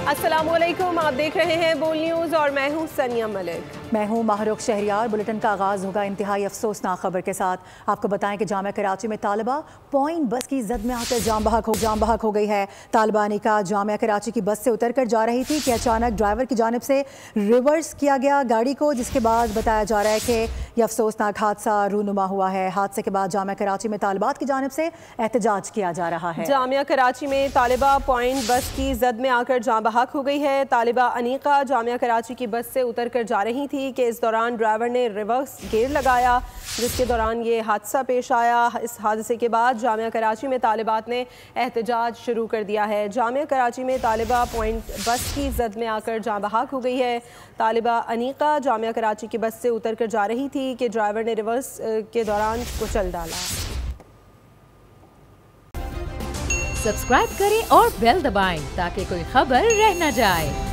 अस्सलामुअलैकुम, आप देख रहे हैं बोल न्यूज़ और मैं हूं सनिया मलिक। मैं हूं माहरुख शहरियार। बुलेटिन का आगाज़ होगा इंतहाई अफसोसनाक खबर के साथ। आपको बताएं कि जामिया कराची में तालिबा पॉइंट बस की जद में आकर जाम बहक हो गई है। तालिबा अनीका जामिया कराची की बस से उतर कर जा रही थी कि अचानक ड्राइवर की जानिब से रिवर्स किया गया गाड़ी को, जिसके बाद बताया जा रहा है कि यह अफसोसनाक हादसा रूनुमा हुआ है। हादसे के बाद जामिया कराची में तालिबात की जानिब से एहतजाज किया जा रहा है। जामिया कराची में तालिबा पॉइंट बस की जद में आकर जाम बहक हो गई है। तालिबा अनीका जामिया कराची की बस से उतर कर जा रही थी कि इस दौरान ड्राइवर ने रिवर्स गियर लगाया, जिसके दौरान ये हादसा पेश आया। इस हादसे के बाद जामिया कराची में तालिबात ने एहतजाज शुरू कर दिया है। जामिया कराची में तालिबा पॉइंट बस की जद में आकर जाम बहक हो गई है। तालिबा अनीका जामिया कराची की बस से उतर कर जा रही थी कि ड्राइवर ने रिवर्स के दौरान कुचल डाला। सब्सक्राइब करें और बेल दबाएं ताकि कोई खबर रह न जाए।